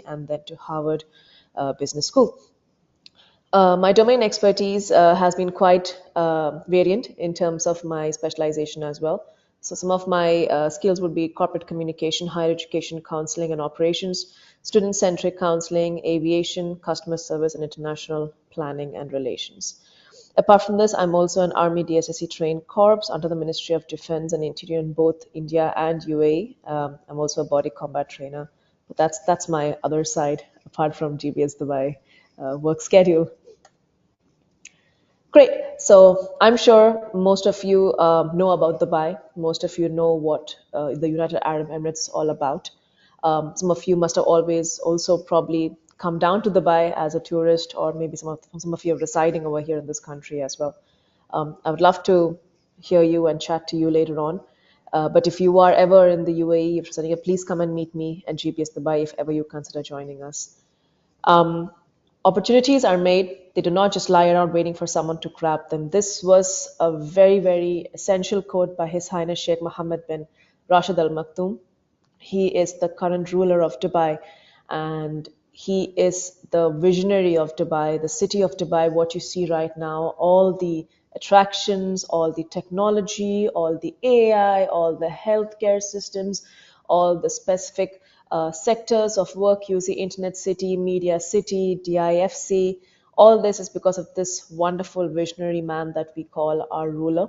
and then to Harvard Business School. My domain expertise has been quite variant in terms of my specialization as well. So, some of my skills would be corporate communication, higher education, counseling and operations, student centric counseling, aviation, customer service, and international planning and relations. Apart from this, I'm also an Army DSSC trained corps under the Ministry of Defense and Interior in both India and UAE. I'm also a body combat trainer. But that's my other side, apart from GBS Dubai work schedule. Great. So I'm sure most of you know about Dubai. Most of you know what the United Arab Emirates is all about. Some of you must have always also probably come down to Dubai as a tourist, or maybe some of you are residing over here in this country as well. I would love to hear you and chat to you later on. But if you are ever in the UAE, if you're please come and meet me at GPS Dubai if ever you consider joining us. Um, Opportunities are made, they do not just lie around waiting for someone to grab them. This was a very, very essential quote by His Highness Sheikh Mohammed bin Rashid Al Maktoum. He is the current ruler of Dubai, and he is the visionary of Dubai, the city of Dubai. What you see right now, all the attractions, all the technology, all the AI, all the healthcare systems, all the specific sectors of work you see: Internet City, Media City, DIFC. All this is because of this wonderful visionary man that we call our ruler.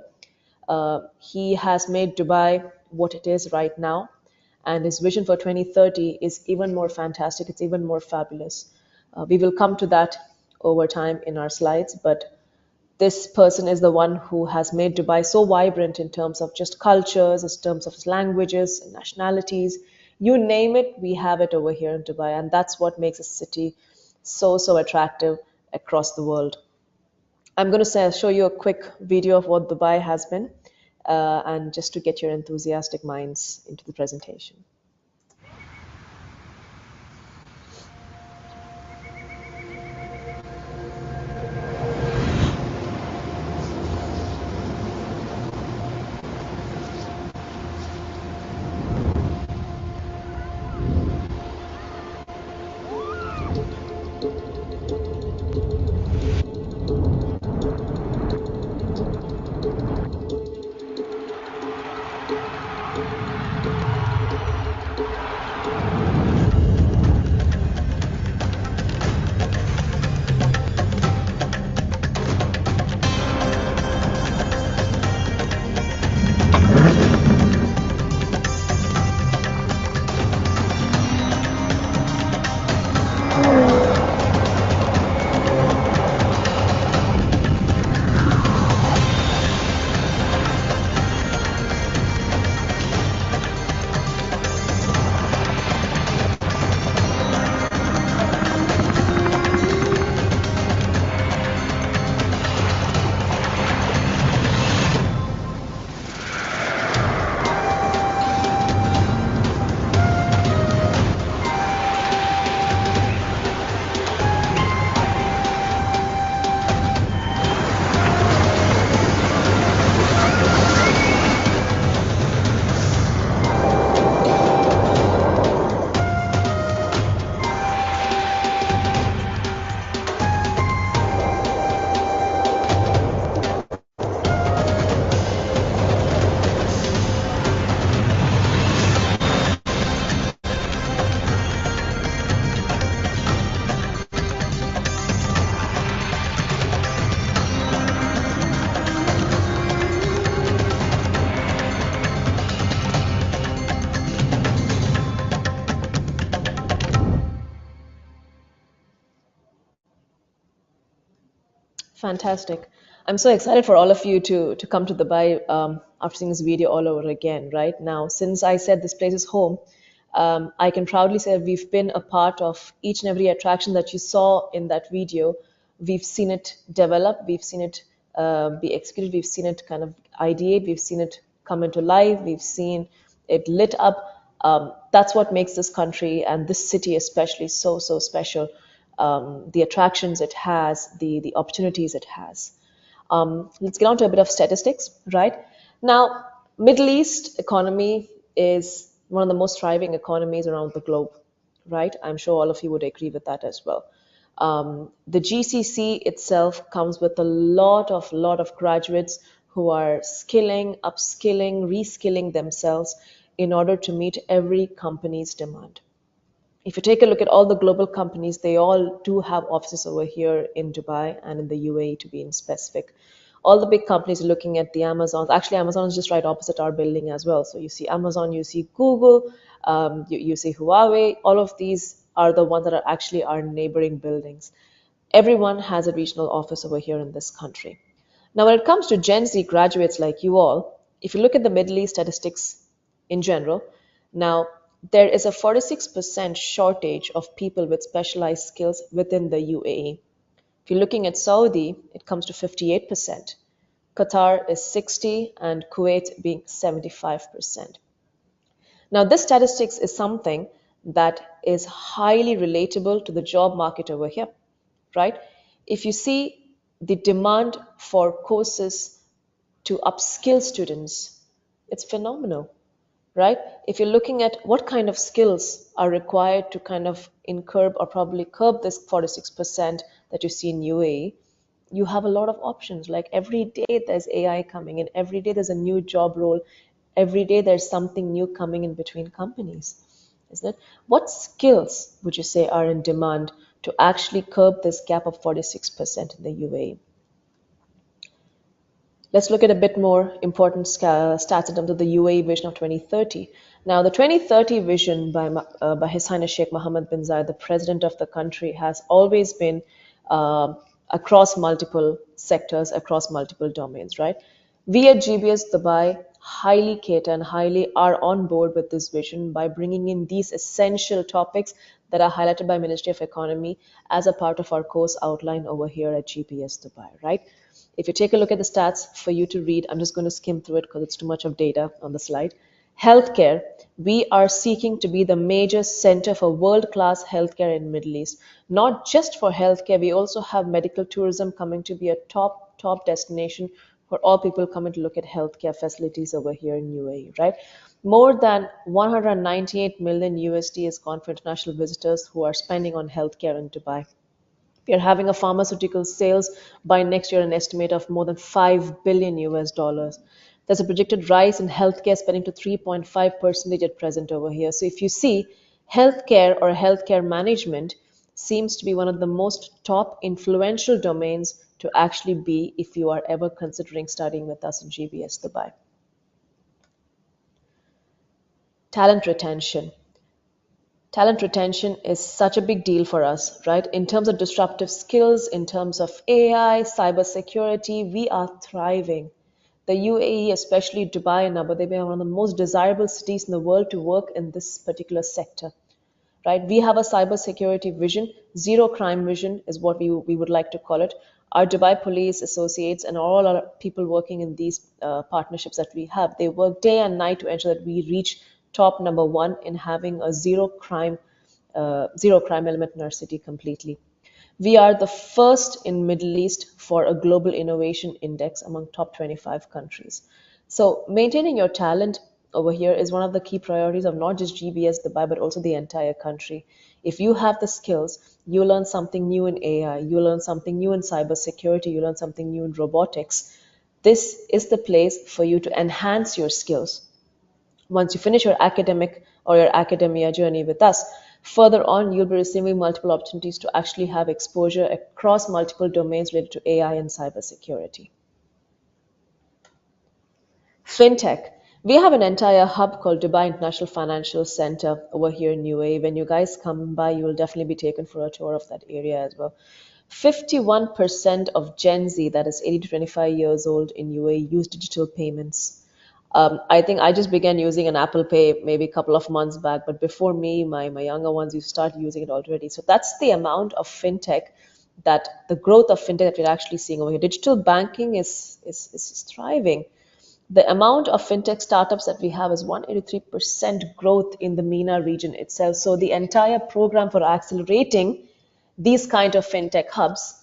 He has made Dubai what it is right now, and his vision for 2030 is even more fantastic. It's even more fabulous. We will come to that over time in our slides, but this person is the one who has made Dubai so vibrant in terms of just cultures, in terms of languages, nationalities. You name it, we have it over here in Dubai, and that's what makes a city so attractive across the world. I'm going to show you a quick video of what Dubai has been, and just to get your enthusiastic minds into the presentation. Fantastic. I'm so excited for all of you to come to Dubai after seeing this video all over again, right? Now, since I said this place is home, I can proudly say that we've been a part of each and every attraction that you saw in that video. We've seen it develop, we've seen it be executed, we've seen it kind of ideate, we've seen it come into life, we've seen it lit up. That's what makes this country and this city especially so special. The attractions it has, the opportunities it has. Let's get on to a bit of statistics, right? Now, Middle East economy is one of the most thriving economies around the globe, right? I'm sure all of you would agree with that as well. The GCC itself comes with a lot of graduates who are skilling, upskilling, reskilling themselves in order to meet every company's demand. If you take a look at all the global companies, they all do have offices over here in Dubai and in the UAE to be in specific. All the big companies are looking at the Amazons. Actually, Amazon is just right opposite our building as well. So you see Amazon, you see Google, you see Huawei. All of these are the ones that are actually our neighboring buildings. Everyone has a regional office over here in this country. Now, when it comes to Gen Z graduates like you all, if you look at the Middle East statistics in general, now there is a 46% shortage of people with specialized skills within the UAE. If you're looking at Saudi, it comes to 58%. Qatar is 60 and Kuwait being 75%. Now, this statistics is something that is highly relatable to the job market over here, right? If you see the demand for courses to upskill students, it's phenomenal, right? If you're looking at what kind of skills are required to kind of incurb or probably curb this 46% that you see in UAE, you have a lot of options. Like every day there's AI coming in, every day there's a new job role, every day there's something new coming in between companies, isn't it? What skills would you say are in demand to actually curb this gap of 46% in the UAE? Let's look at a bit more important stats in terms of the UAE vision of 2030. Now, the 2030 vision by His Highness Sheikh Mohammed bin Zayed, the president of the country, has always been uh, across multiple sectors, across multiple domains, right? We at GBS Dubai highly cater and highly are on board with this vision by bringing in these essential topics that are highlighted by Ministry of Economy as a part of our course outline over here at GPS Dubai, right? If you take a look at the stats for you to read, I'm just going to skim through it because it's too much of data on the slide. Healthcare, we are seeking to be the major center for world-class healthcare in Middle East. Not just for healthcare, we also have medical tourism coming to be a top destination for all people coming to look at healthcare facilities over here in UAE, right? More than 198 million USD is gone for international visitors who are spending on healthcare in Dubai. We are having a pharmaceutical sales by next year, an estimate of more than 5 billion US dollars. There's a projected rise in healthcare spending to 3.5% at present over here. So if you see, healthcare or healthcare management seems to be one of the most top influential domains to actually be if you are ever considering studying with us in GBS Dubai. Talent retention. Talent retention is such a big deal for us, right? In terms of disruptive skills, in terms of AI, cybersecurity, we are thriving. The UAE, especially Dubai and Abu Dhabi, are one of the most desirable cities in the world to work in this particular sector, right? We have a cybersecurity vision, zero crime vision is what we would like to call it. Our Dubai police associates and all our people working in these partnerships that we have, they work day and night to ensure that we reach top number one in having a zero crime element in our city completely. We are the first in Middle East for a global innovation index among top 25 countries. So maintaining your talent over here is one of the key priorities of not just GBS Dubai but also the entire country. If you have the skills, you learn something new in AI, you learn something new in cybersecurity, you learn something new in robotics. This is the place for you to enhance your skills once you finish your academic or your academia journey with us. Further on, you'll be receiving multiple opportunities to actually have exposure across multiple domains related to AI and cybersecurity. FinTech. We have an entire hub called Dubai International Financial Center over here in UAE. When you guys come by, you will definitely be taken for a tour of that area as well. 51% of Gen Z, that is 80 to 25 years old in UAE, use digital payments. I think I just began using an Apple Pay maybe a couple of months back, but before me, my younger ones used to start using it already. So that's the amount of fintech the growth of fintech that we're actually seeing over here. Digital banking is thriving. The amount of fintech startups that we have is 183% growth in the MENA region itself. So the entire program for accelerating these kind of fintech hubs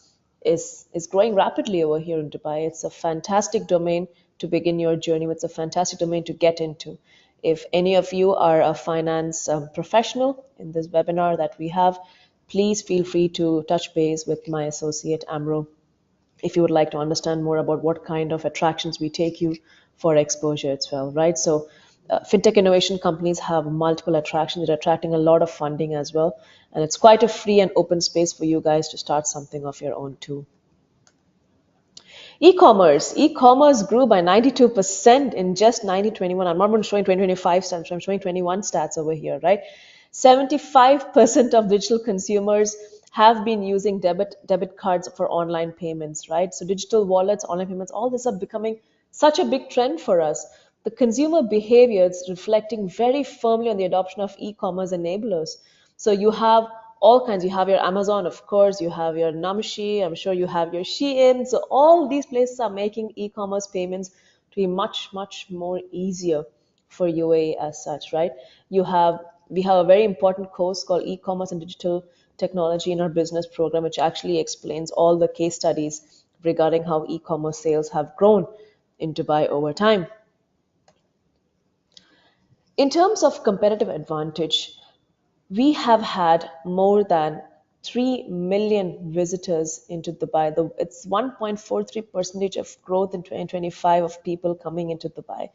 is growing rapidly over here in Dubai. It's a fantastic domain to begin your journey with. It's a fantastic domain to get into. If any of you are a finance professional in this webinar that we have, please feel free to touch base with my associate Amro if you would like to understand more about what kind of attractions we take you for exposure as well, right? So, fintech innovation companies have multiple attractions. They're attracting a lot of funding as well. And it's quite a free and open space for you guys to start something of your own too. E-commerce grew by 92% in just 2021. I'm not going to show you 2025 stats, I'm showing 21 stats over here, right? 75% of digital consumers have been using debit cards for online payments, right? So digital wallets, online payments, all this are becoming such a big trend for us. The consumer behavior is reflecting very firmly on the adoption of e-commerce enablers. So you have all kinds. You have your Amazon, of course, you have your Namshi, I'm sure you have your Shein. So all these places are making e-commerce payments to be much, much more easier for UAE as such, right? We have a very important course called e-commerce and digital technology in our business program, which actually explains all the case studies regarding how e-commerce sales have grown in Dubai over time. In terms of competitive advantage, we have had more than 3 million visitors into Dubai. It's 1.43% of growth in 2025 of people coming into Dubai,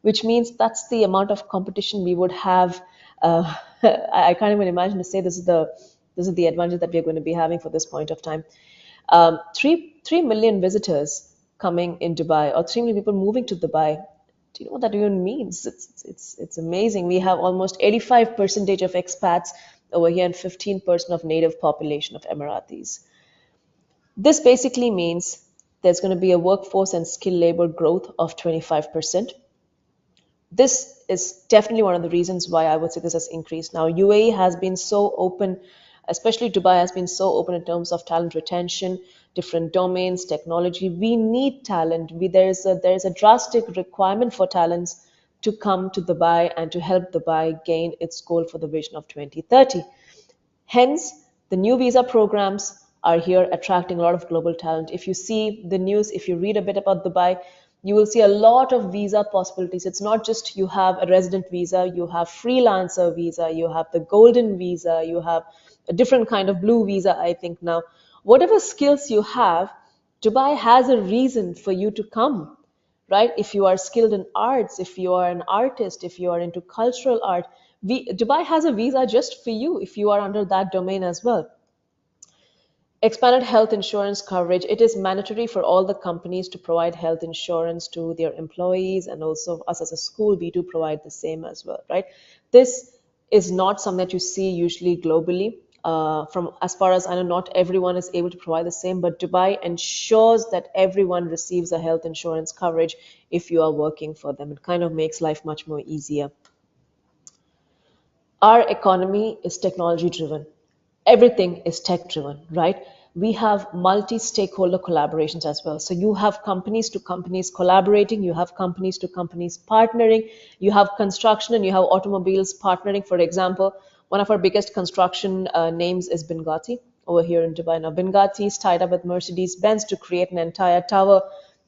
which means that's the amount of competition we would have. I can't even imagine to say this is the advantage that we're going to be having for this point of time. 3 million visitors coming in Dubai, or 3 million people moving to Dubai. Do you know what that even means? It's amazing. We have almost 85% of expats over here and 15% of native population of Emiratis. This basically means there's going to be a workforce and skilled labor growth of 25%. This is definitely one of the reasons why I would say this has increased. Now, UAE has been so open, especially Dubai has been so open in terms of talent retention, different domains, technology. We need talent. There is a drastic requirement for talents to come to Dubai and to help Dubai gain its goal for the vision of 2030. Hence, the new visa programs are here attracting a lot of global talent. If you see the news, if you read a bit about Dubai, you will see a lot of visa possibilities. It's not just you have a resident visa, you have freelancer visa, you have the golden visa, you have a different kind of blue visa, I think now. Whatever skills you have, Dubai has a reason for you to come, right? If you are skilled in arts, if you are an artist, if you are into cultural art, Dubai has a visa just for you if you are under that domain as well. Expanded health insurance coverage. It is mandatory for all the companies to provide health insurance to their employees, and also us as a school, we do provide the same as well, right? This is not something that you see usually globally. From as far as I know, not everyone is able to provide the same, but Dubai ensures that everyone receives a health insurance coverage if you are working for them. It kind of makes life much more easier. Our economy is technology driven. Everything is tech driven, right? We have multi stakeholder collaborations as well. So you have companies to companies collaborating, you have companies to companies partnering, you have construction and you have automobiles partnering. For example, one of our biggest construction names is Benghazi over here in Dubai. Now, Benghazi is tied up with Mercedes Benz to create an entire tower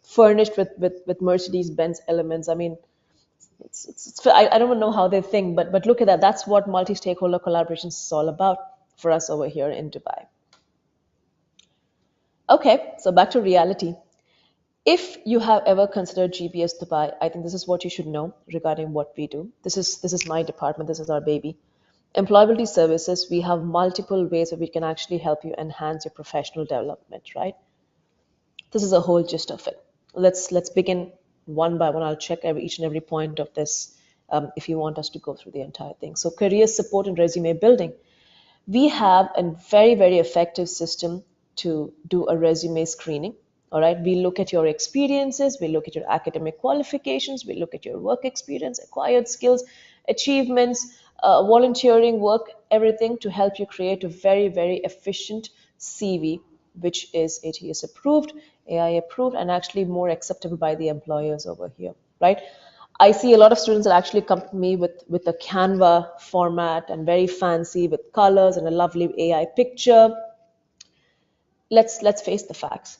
furnished with Mercedes Benz elements. I mean, I don't know how they think, but look at that. That's what multi-stakeholder collaborations is all about for us over here in Dubai. Okay, so back to reality. If you have ever considered GPS Dubai, I think this is what you should know regarding what we do. This is my department. This is our baby. Employability services. We have multiple ways that we can actually help you enhance your professional development. Right. This is a whole gist of it. Let's begin one by one. I'll check each and every point of this if you want us to go through the entire thing. So career support and resume building. We have a very, very effective system to do a resume screening. All right. We look at your experiences. We look at your academic qualifications. We look at your work experience, acquired skills, achievements, volunteering work, everything to help you create a very, very efficient CV, which is ATS approved, AI approved, and actually more acceptable by the employers over here, right? I see a lot of students that actually come to me with a Canva format and very fancy with colors and a lovely AI picture. Let's face the facts.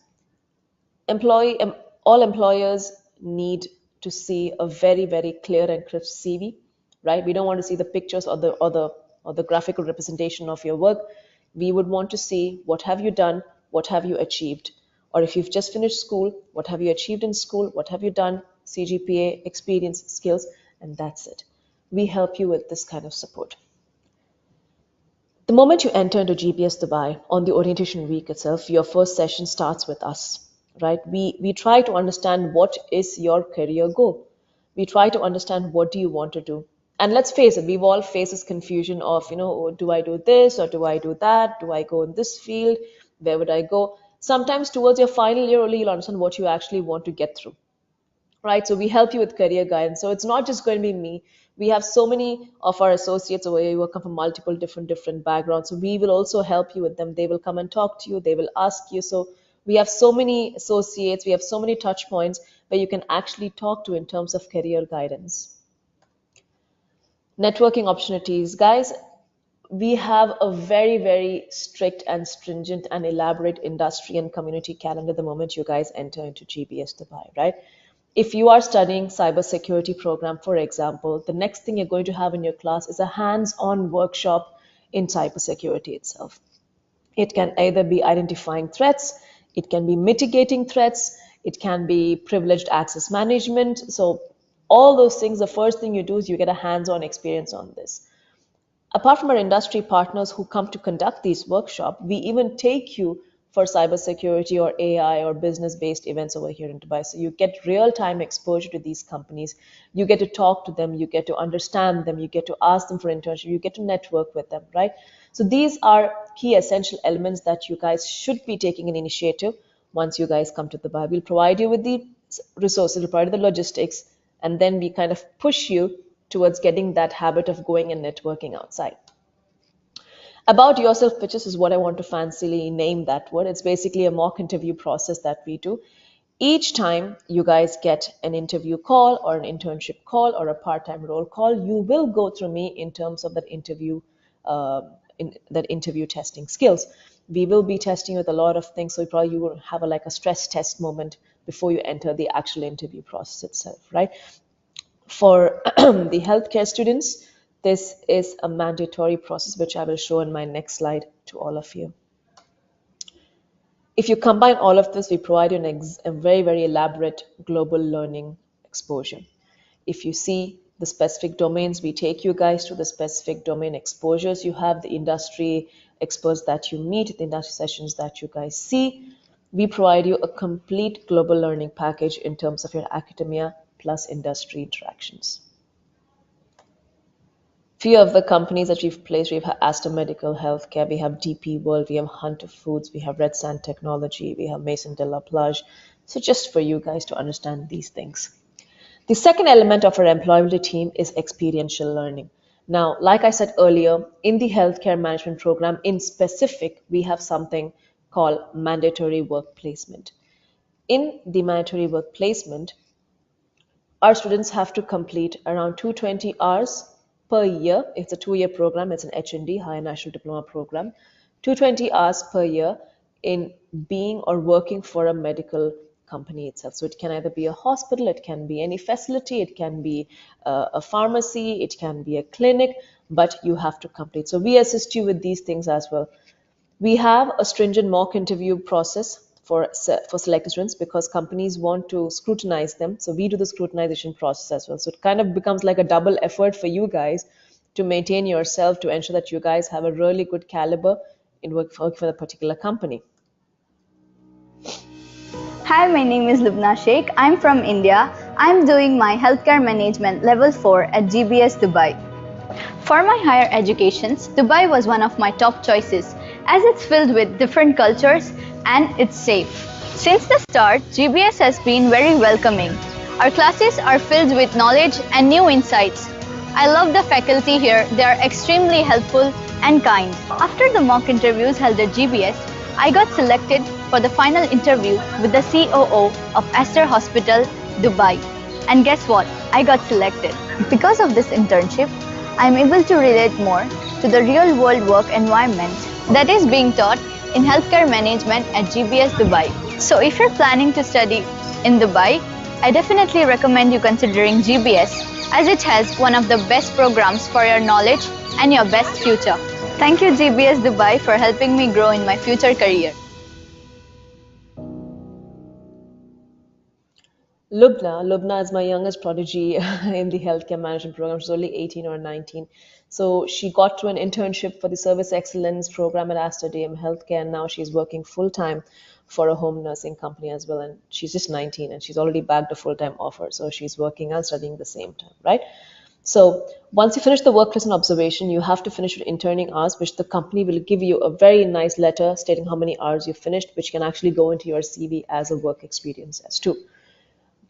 Employee, all employers need to see a very, very clear and crisp CV, right? We don't want to see the pictures or the graphical representation of your work. We would want to see what have you done, what have you achieved, or if you've just finished school, what have you achieved in school, what have you done, CGPA, experience, skills, and that's it. We help you with this kind of support. The moment you enter into GBS Dubai on the orientation week itself, your first session starts with us, right? We try to understand what is your career goal. We try to understand what do you want to do. And let's face it, we've all faced this confusion of, oh, do I do this or do I do that? Do I go in this field? Where would I go? Sometimes towards your final year only, you'll understand what you actually want to get through, right? So we help you with career guidance. So it's not just going to be me. We have so many of our associates over here who come from multiple different backgrounds. So we will also help you with them. They will come and talk to you. They will ask you. So we have so many associates. We have so many touch points where you can actually talk to in terms of career guidance. Networking opportunities. Guys, we have a very, very strict and stringent and elaborate industry and community calendar the moment you guys enter into GBS Dubai, right? If you are studying cybersecurity program, for example, the next thing you're going to have in your class is a hands-on workshop in cybersecurity itself. It can either be identifying threats, it can be mitigating threats, it can be privileged access management. So all those things, the first thing you do is you get a hands-on experience on this. Apart from our industry partners who come to conduct these workshops, we even take you for cybersecurity or AI or business-based events over here in Dubai. So you get real-time exposure to these companies. You get to talk to them. You get to understand them. You get to ask them for internship. You get to network with them, right? So these are key essential elements that you guys should be taking an initiative once you guys come to Dubai. We'll provide you with the resources, we'll provide the logistics, and then we kind of push you towards getting that habit of going and networking outside. About yourself pitches is what I want to fancily name that word. It's basically a mock interview process that we do. Each time you guys get an interview call or an internship call or a part-time role call, you will go through me in terms of that interview testing skills. We will be testing with a lot of things, so you will have like a stress test moment before you enter the actual interview process itself, right? For the healthcare students, this is a mandatory process, which I will show in my next slide to all of you. If you combine all of this, we provide you a very, very elaborate global learning exposure. If you see the specific domains, we take you guys to the specific domain exposures. You have the industry experts that you meet, the industry sessions that you guys see. We provide you a complete global learning package in terms of your academia plus industry interactions. Few of the companies that we've placed, we have Aster Medical Healthcare, we have DP World, we have Hunter Foods, we have Red Sand Technology, we have Maison de la Plage. So just for you guys to understand these things. The second element of our employability team is experiential learning. Now, like I said earlier, in the healthcare management program in specific, we have something called mandatory work placement. In the mandatory work placement, our students have to complete around 220 hours per year. It's a 2-year program. It's an HND, Higher National Diploma program. 220 hours per year in being or working for a medical company itself. So it can either be a hospital, it can be any facility, it can be a pharmacy, it can be a clinic, but you have to complete. So we assist you with these things as well. We have a stringent mock interview process for selected students because companies want to scrutinize them. So we do the scrutinization process as well. So it kind of becomes like a double effort for you guys to maintain yourself, to ensure that you guys have a really good caliber in work for the particular company. Hi, my name is Lubna Sheikh. I'm from India. I'm doing my healthcare management level 4 at GBS Dubai. For my higher educations, Dubai was one of my top choices as it's filled with different cultures and it's safe. Since the start, GBS has been very welcoming. Our classes are filled with knowledge and new insights. I love the faculty here. They are extremely helpful and kind. After the mock interviews held at GBS, I got selected for the final interview with the COO of Aster Hospital, Dubai. And guess what? I got selected. Because of this internship, I'm able to relate more to the real-world work environment that is being taught in healthcare management at GBS Dubai. So if you're planning to study in Dubai, I definitely recommend you considering GBS as it has one of the best programs for your knowledge and your best future. Thank you GBS Dubai for helping me grow in my future career. Lubna is my youngest prodigy in the healthcare management program. She's only 18 or 19. So she got to an internship for the Service Excellence program at Aster DM Healthcare, and now she's working full time for a home nursing company as well. And she's just 19 and she's already bagged a full time offer. So she's working and studying at the same time, right? So once you finish the work placement observation, you have to finish your interning hours, which the company will give you a very nice letter stating how many hours you finished, which can actually go into your CV as a work experience as too.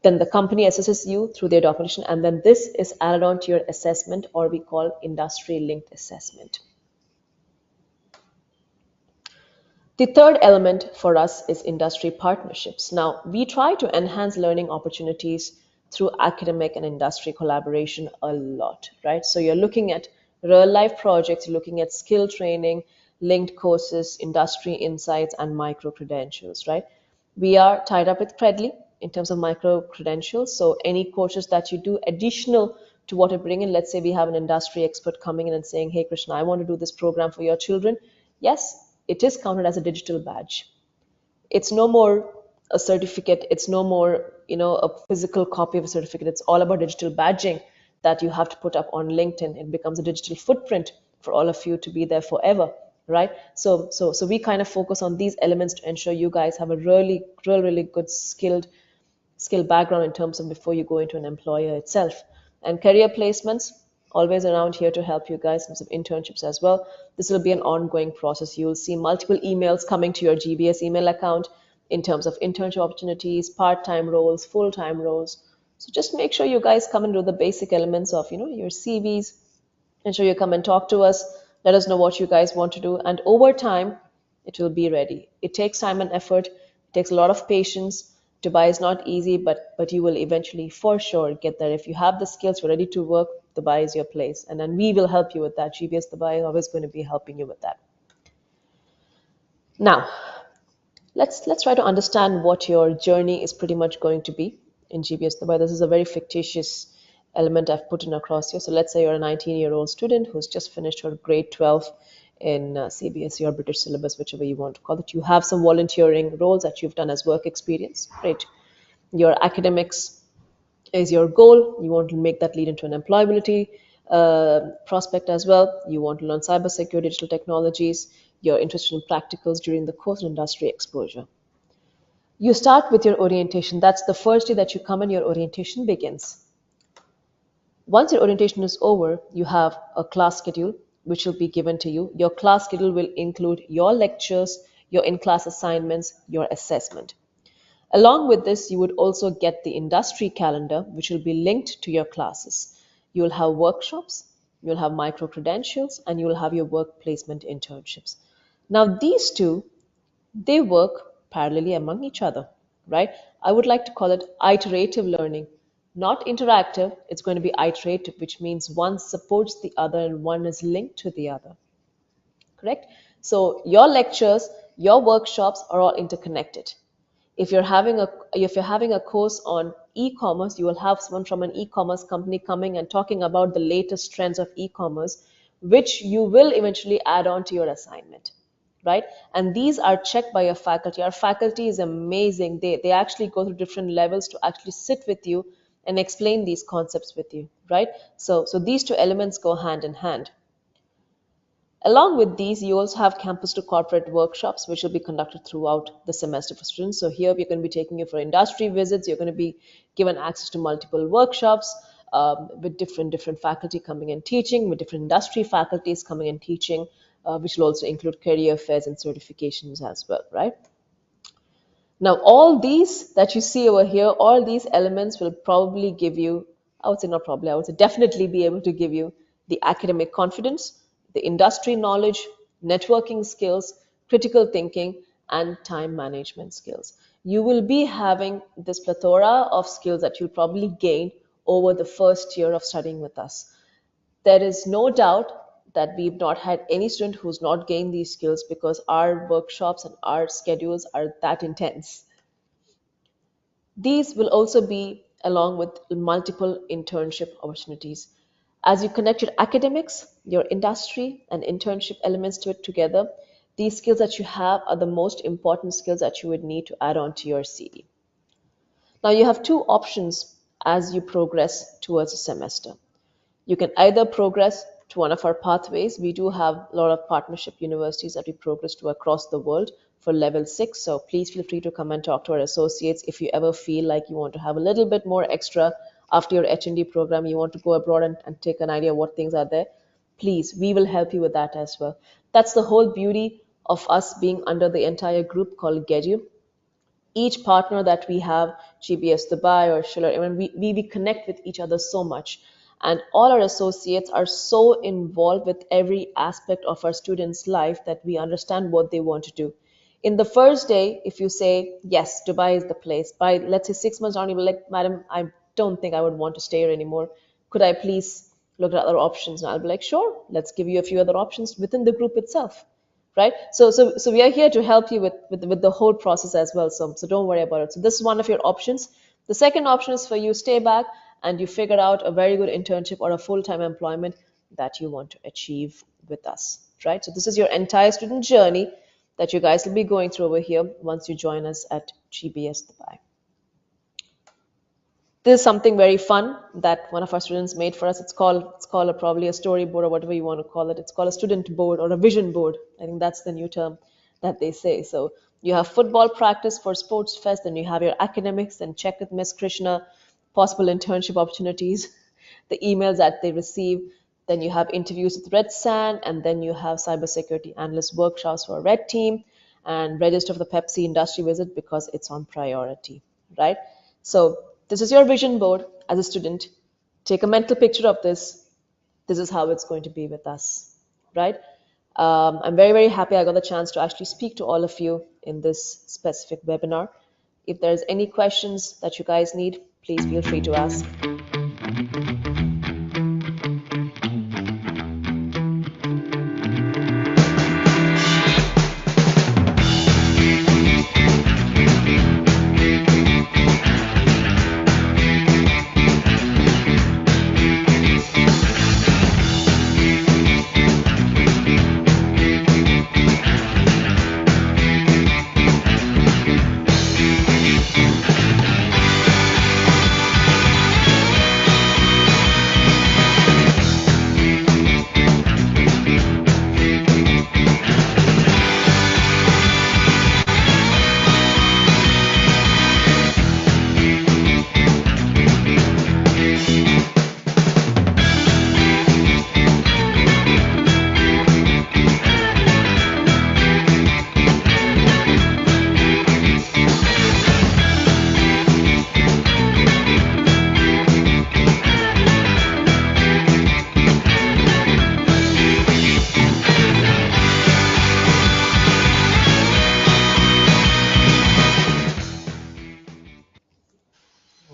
Then the company assesses you through their documentation, and then this is added on to your assessment, or we call industry linked assessment. The third element for us is industry partnerships. Now, we try to enhance learning opportunities through academic and industry collaboration a lot, right? So you're looking at real life projects, you're looking at skill training, linked courses, industry insights, and micro credentials, right? We are tied up with Credly in terms of micro credentials. So any courses that you do additional to what we bring in, let's say we have an industry expert coming in and saying, hey, Krishna, I want to do this program for your children. Yes, it is counted as a digital badge. It's no more a certificate. It's no more, a physical copy of a certificate. It's all about digital badging that you have to put up on LinkedIn. It becomes a digital footprint for all of you to be there forever, right? So we kind of focus on these elements to ensure you guys have a really good skill background in terms of before you go into an employer itself. And career placements, always around here to help you guys in terms of internships as well. This will be an ongoing process. You will see multiple emails coming to your GBS email account in terms of internship opportunities, part-time roles, full-time roles. So just make sure you guys come and do the basic elements of, your CVs. Ensure you come and talk to us. Let us know what you guys want to do. And over time, it will be ready. It takes time and effort. It takes a lot of patience. Dubai is not easy, but you will eventually for sure get there. If you have the skills, you're ready to work, Dubai is your place. And then we will help you with that. GBS Dubai is always going to be helping you with that. Now, let's try to understand what your journey is pretty much going to be in GBS Dubai. This is a very fictitious element I've put in across here. So let's say you're a 19-year-old student who's just finished her grade 12 in CBSE or British syllabus, whichever you want to call it. You have some volunteering roles that you've done as work experience. Great. Your academics is your goal. You want to make that lead into an employability prospect as well. You want to learn cybersecurity, digital technologies. You're interested in practicals during the course and industry exposure. You start with your orientation. That's the first day that you come and your orientation begins. Once your orientation is over, you have a class schedule which will be given to you. Your class schedule will include your lectures, your in-class assignments, your assessment. Along with this, you would also get the industry calendar, which will be linked to your classes. You will have workshops, you'll have micro credentials, and you will have your work placement internships. Now, these two, they work parallelly among each other, right? I would like to call it iterative learning, not interactive. It's going to be iterative, which means one supports the other and one is linked to the other, correct? So your lectures, your workshops are all interconnected. If you're having a course on e-commerce, you will have someone from an e-commerce company coming and talking about the latest trends of e-commerce, which you will eventually add on to your assignment, right? And these are checked by your faculty. Our faculty is amazing. They actually go through different levels to actually sit with you and explain these concepts with you, right? So these two elements go hand in hand. Along with these, you also have campus to corporate workshops, which will be conducted throughout the semester for students. So here we're going to be taking you for industry visits. You're going to be given access to multiple workshops with different faculty coming and teaching, with different industry faculties coming and teaching, which will also include career fairs and certifications as well, right? Now, all these that you see over here, all these elements will probably give you, I would say not probably, I would say definitely be able to give you the academic confidence, the industry knowledge, networking skills, critical thinking, and time management skills. You will be having this plethora of skills that you'll probably gain over the first year of studying with us. There is no doubt that we've not had any student who's not gained these skills because our workshops and our schedules are that intense. These will also be along with multiple internship opportunities. As you connect your academics, your industry, and internship elements to it together, these skills that you have are the most important skills that you would need to add on to your CV. Now, you have two options as you progress towards a semester. You can either progress to one of our pathways. We do have a lot of partnership universities that we progress to across the world for level 6. So please feel free to come and talk to our associates if you ever feel like you want to have a little bit more extra after your H&D program, you want to go abroad and take an idea of what things are there. Please, we will help you with that as well. That's the whole beauty of us being under the entire group called GEDU. Each partner that we have, GBS Dubai or Schiller, I mean, we connect with each other so much. And all our associates are so involved with every aspect of our students' life that we understand what they want to do. In the first day, if you say, yes, Dubai is the place, by let's say 6 months down, you'll be like, madam, I don't think I would want to stay here anymore. Could I please look at other options? And I'll be like, sure, let's give you a few other options within the group itself, right? So we are here to help you with the whole process as well. So don't worry about it. So this is one of your options. The second option is for you stay back and you figure out a very good internship or a full-time employment that you want to achieve with us, right? So this is your entire student journey that you guys will be going through over here once you join us at GBS Dubai. This is something very fun that one of our students made for us. It's called probably a storyboard or whatever you want to call it. It's called a student board or a vision board. I think that's the new term that they say. So you have football practice for sports fest, then you have your academics, then check with Miss Krishna, possible internship opportunities, the emails that they receive. Then you have interviews with Red Sand, and then you have cybersecurity analyst workshops for a Red Team, and register for the Pepsi industry visit because it's on priority, right? So this is your vision board as a student. Take a mental picture of this. This is how it's going to be with us, right? I'm very, very happy I got the chance to actually speak to all of you in this specific webinar. If there's any questions that you guys need, please feel free to ask.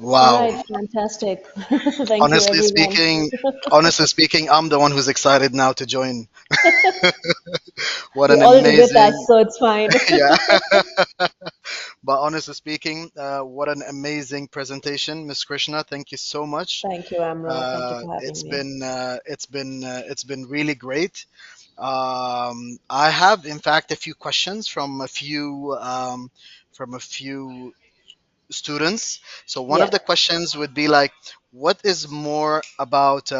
All Wow. right, fantastic. Thank you, Honestly everyone. speaking, honestly speaking, I'm the one who's excited now to join. What You're an already with us, amazing, so it's fine. yeah. But honestly speaking, what an amazing presentation, Miss Krishna. Thank you so much. Thank you, Amra. Thank you for having me. It's been really great. I have, in fact, a few questions from a few students. So one of Yeah. the questions would be like, what is more about,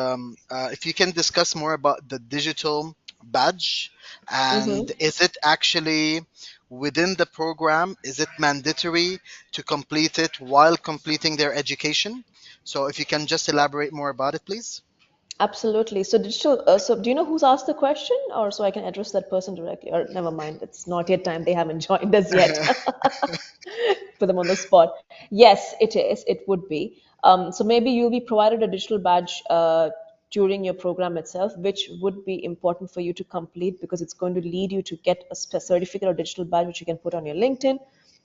if you can discuss more about the digital badge, and Mm-hmm. is it actually within the program? Is it mandatory to complete it while completing their education? So if you can just elaborate more about it, please. Absolutely. So digital. So do you know who's asked the question, or so I can address that person directly? Or never mind, it's not yet time. They haven't joined us yet. Put them on the spot. Yes, it is. It would be. So maybe you'll be provided a digital badge during your program itself, which would be important for you to complete because it's going to lead you to get a certificate or digital badge which you can put on your LinkedIn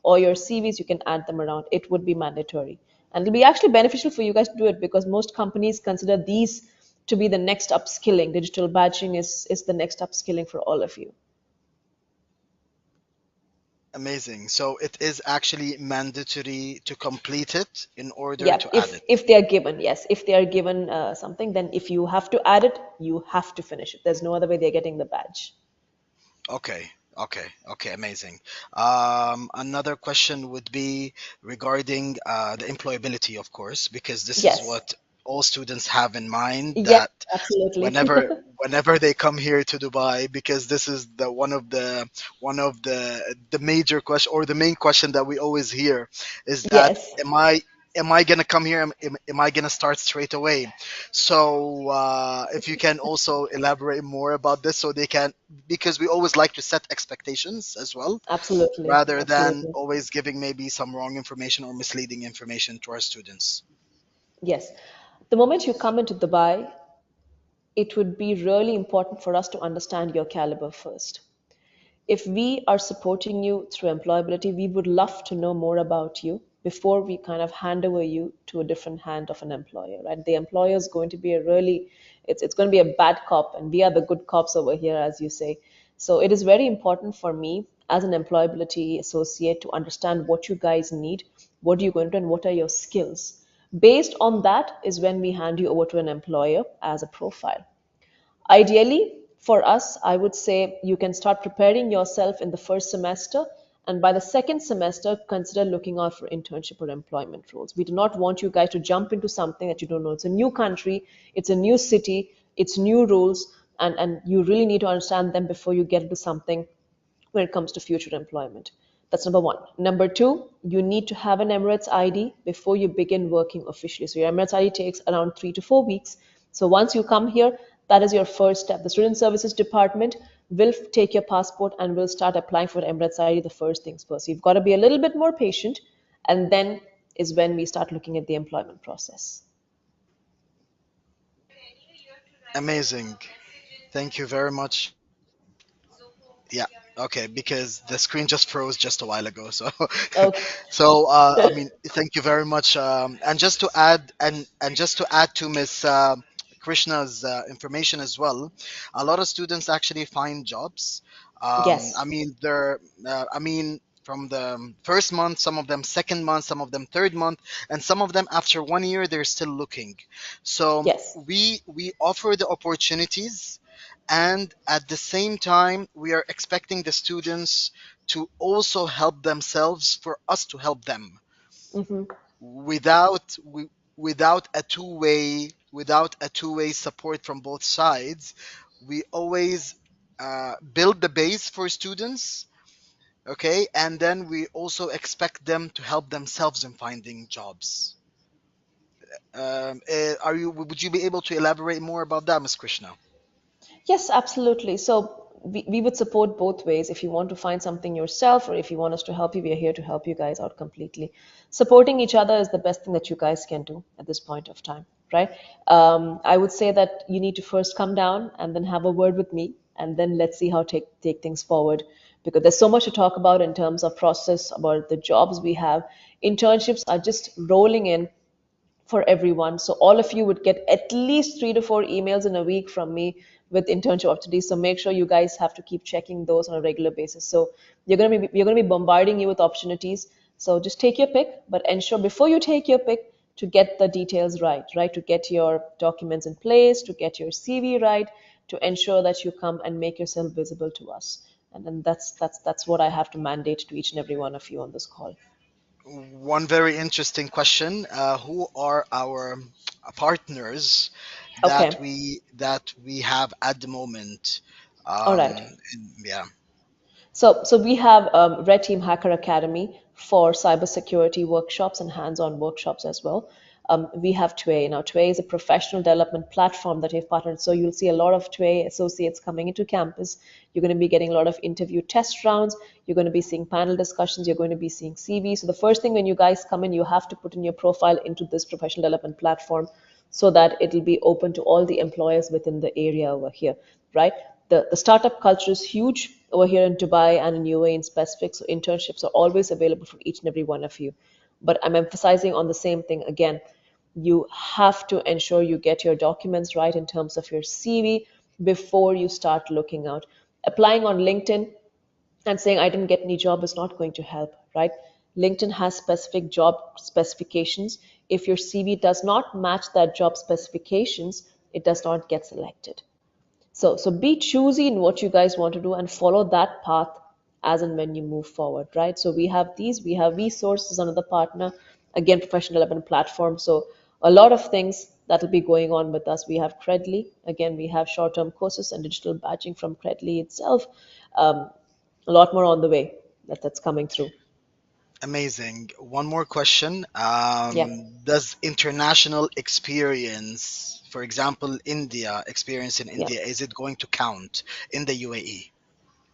or your CVs. You can add them around. It would be mandatory, and it'll be actually beneficial for you guys to do it because most companies consider these to be the next upskilling. Digital badging is the next upskilling for all of you. Amazing. So it is actually mandatory to complete it in order Yeah, to add it. if they are given, yes, if they are given something, then if you have to add it, you have to finish it. There's no other way they're getting the badge. Okay, okay, amazing. Another question would be regarding the employability, of course, because this is Yes, what all students have in mind, yes, that absolutely. whenever they come here to Dubai, because this is the one of the major question, or the main question that we always hear, is that Yes, am I gonna come here? Am I gonna start straight away? So if you can also elaborate more about this, so they can, because we always like to set expectations as well, absolutely, rather than absolutely. always giving maybe some wrong information or misleading information to our students. Yes. The moment you come into Dubai, it would be really important for us to understand your caliber first. If we are supporting you through employability, we would love to know more about you before we kind of hand over you to a different hand of an employer, right? The employer is going to be a really, it's going to be a bad cop, and we are the good cops over here, as you say. So it is very important for me as an employability associate to understand what you guys need, what are you going to, and what are your skills. Based on that is when we hand you over to an employer as a profile. Ideally, for us, I would say you can start preparing yourself in the first semester, and by the second semester, consider looking out for internship or employment roles. We do not want you guys to jump into something that you don't know. It's a new country, it's a new city, it's new rules, and you really need to understand them before you get into something when it comes to future employment. That's number one. Number two, you need to have an Emirates ID before you begin working officially. So your Emirates ID takes around 3 to 4 weeks. So once you come here, that is your first step. The Student Services Department will take your passport and will start applying for Emirates ID the first things first. You've got to be a little bit more patient, and then is when we start looking at the employment process. Amazing. Thank you very much. Yeah. Okay. Because the screen just froze just a while ago. So, Okay. I mean, thank you very much. And just to add, and just to add to Miss Krishna's information as well, a lot of students actually find jobs. I Yes. mean, they're. I mean. From the first month, some of them second month, some of them third month, and some of them after 1 year they're still looking. So Yes. we offer the opportunities, and at the same time we are expecting the students to also help themselves for us to help them, Hmm. without without a two-way support from both sides. We always build the base for students, okay, and then we also expect them to help themselves in finding jobs. Are you would you be able to elaborate more about that, Miss Krishna? Yes, absolutely. So we would support both ways. If you want to find something yourself or if you want us to help you, we are here to help you guys out completely. Supporting each other is the best thing that you guys can do at this point of time, right? I would say that you need to first come down and then have a word with me, and then let's see how take things forward, because there's so much to talk about in terms of process, about the jobs we have. Internships are just rolling in for everyone. So all of you would get at least 3 to 4 emails in a week from me with internship opportunities. So make sure you guys have to keep checking those on a regular basis. So you're gonna be bombarding you with opportunities. So just take your pick, but ensure before you take your pick to get the details right, right? To get your documents in place, to get your CV right, to ensure that you come and make yourself visible to us. And then that's what I have to mandate to each and every one of you on this call. One very interesting question: who are our partners Okay. that we have at the moment? All right. Yeah. So we have Red Team Hacker Academy for cybersecurity workshops and hands-on workshops as well. We have TWAY. Now, TWAY is a professional development platform that we've partnered. So you'll see a lot of TWAY associates coming into campus. You're going to be getting a lot of interview test rounds. You're going to be seeing panel discussions. You're going to be seeing CVs. So the first thing when you guys come in, you have to put in your profile into this professional development platform so that it'll be open to all the employers within the area over here, right? The startup culture is huge over here in Dubai and in UAE in specific, so internships are always available for each and every one of you. But I'm emphasizing on the same thing again. You have to ensure you get your documents right in terms of your CV before you start looking out. Applying on LinkedIn, and saying I didn't get any job is not going to help, right? LinkedIn has specific job specifications. If your CV does not match that job specifications, it does not get selected. So be choosy in what you guys want to do and follow that path as and when you move forward, right? So we have resources, another partner, again, professional development platform. So a lot of things that will be going on with us. We have Credly, again, we have short-term courses and digital badging from Credly itself. A lot more on the way that's coming through. Amazing. One more question. Yeah. Does international experience, for example, experience in Yeah. India, is it going to count in the UAE?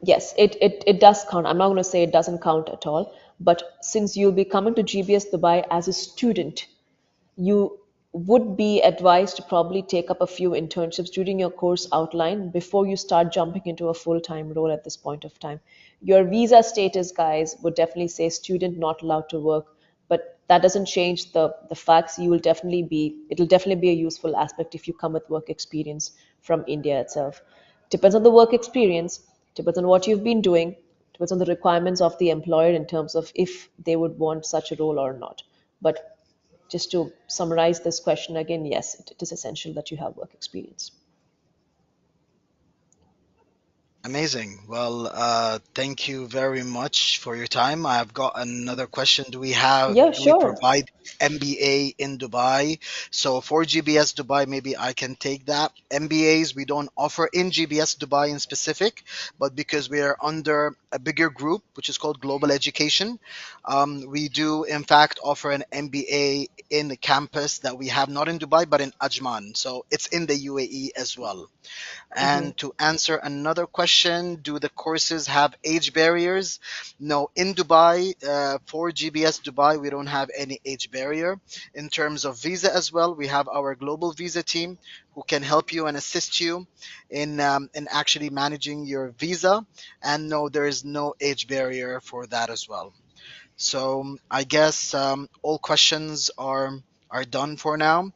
Yes, it does count. I'm not going to say it doesn't count at all. But since you'll be coming to GBS Dubai as a student, you would be advised to probably take up a few internships during your course outline before you start jumping into a full-time role at this point of time. Your visa status, guys, would definitely say student not allowed to work, but that doesn't change the facts. It'll definitely be a useful aspect if you come with work experience from India itself. Depends on the work experience, depends on what you've been doing, depends on the requirements of the employer in terms of if they would want such a role or not. But just to summarize this question again, yes, it is essential that you have work experience. Amazing. Well, thank you very much for your time. I've got another question. Yeah, Do we sure. provide MBA in Dubai? So for GBS Dubai, maybe I can take that. MBAs we don't offer in GBS Dubai in specific, but because we are under a bigger group, which is called Global Education, we do in fact offer an MBA in the campus that we have not in Dubai, but in Ajman. So it's in the UAE as well. Hmm. And to answer another question, do the courses have age barriers? No, in Dubai, for GBS Dubai, we don't have any age barrier. In terms of visa as well, we have our global visa team who can help you and assist you in actually managing your visa. And no, there is no age barrier for that as well. So I guess all questions are done for now.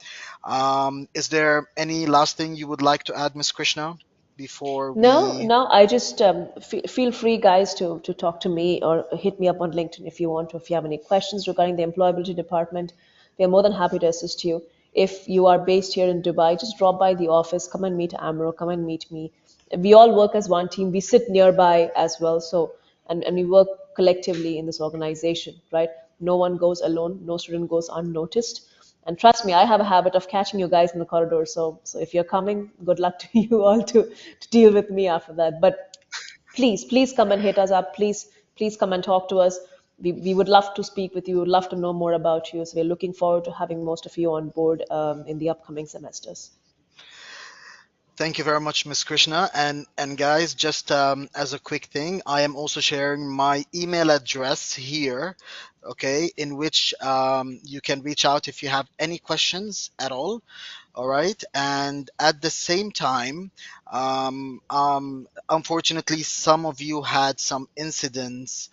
Is there any last thing you would like to add, Miss Krishna, before No, we? no, I just feel free, guys, to talk to me or hit me up on LinkedIn if you want to. If you have any questions regarding the employability department, we are more than happy to assist you. If you are based here in Dubai, just drop by the office, come and meet Amro, come and meet me. We all work as one team. We sit nearby as well, so and we work collectively in this organization, right? No one goes alone, no student goes unnoticed. And trust me, I have a habit of catching you guys in the corridor. So if you're coming, good luck to you all to deal with me after that. But please come and hit us up. Please come and talk to us. We would love to speak with you. Would love to know more about you. So we're looking forward to having most of you on board in the upcoming semesters. Thank you very much, Miss Krishna. And guys, just as a quick thing, I am also sharing my email address here, okay, in which you can reach out if you have any questions at all. All right. And at the same time, unfortunately, some of you had some incidents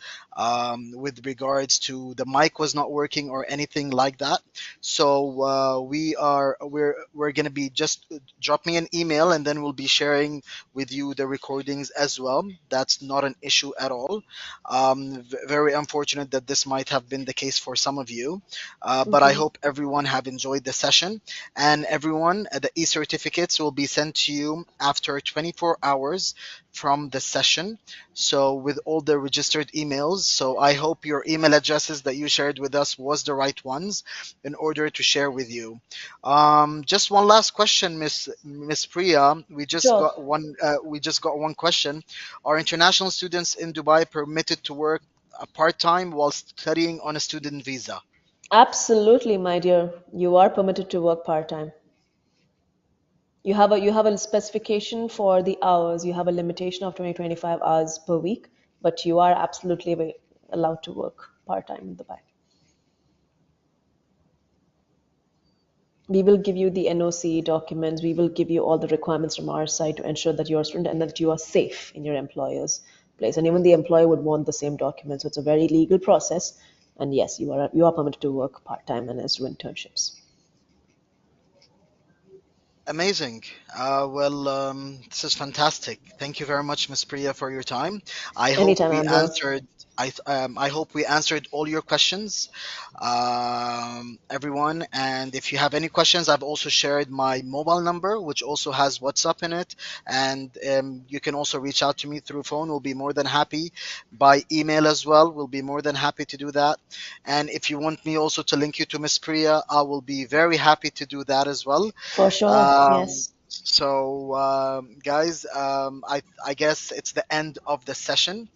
with regards to the mic was not working or anything like that. So we're gonna be just drop me an email and then we'll be sharing with you the recordings as well. That's not an issue at all. Very unfortunate that this might have been the case for some of you, but I Hmm. hope everyone have enjoyed the session. And everyone, the e-certificates will be sent to you after 24 hours from the session. So with all the registered emails, so I hope your email addresses that you shared with us was the right ones in order to share with you. Just one last question, Miss Priya. Sure. We just got one question. Are international students in Dubai permitted to work part time while studying on a student visa? Absolutely, my dear. You are permitted to work part time. You have a specification for the hours. You have a limitation of 20-25 hours per week, but you are absolutely allowed to work part time in Dubai. We will give you the NOC documents. We will give you all the requirements from our side to ensure that you're a student and that you are safe in your employer's place. And even the employer would want the same documents. So it's a very legal process. And yes, you are permitted to work part time and as do internships. Amazing. This is fantastic. Thank you very much, Miss Priya, for your time. I hope Anytime, we Amber. answered. I hope we answered all your questions, everyone. And if you have any questions, I've also shared my mobile number, which also has WhatsApp in it, and you can also reach out to me through phone. We'll be more than happy. By email as well, we'll be more than happy to do that. And if you want me also to link you to Miss Priya, I will be very happy to do that as well. For sure. Um, Yes. guys, I guess it's the end of the session,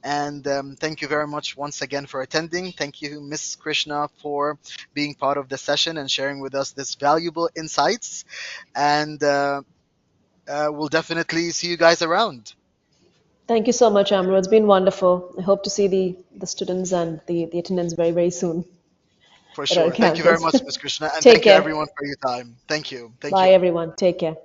and thank you very much once again for attending. Thank you, Miss Krishna, for being part of the session and sharing with us this valuable insights. And we'll definitely see you guys around Thank you so much, Amber. It's been wonderful. I hope to see the students and the attendants very, very soon for at our sure. Thank you very campus. much, Miss Krishna, and Take thank you care. everyone for your time. Thank you. Thank Bye, you. everyone. Take care.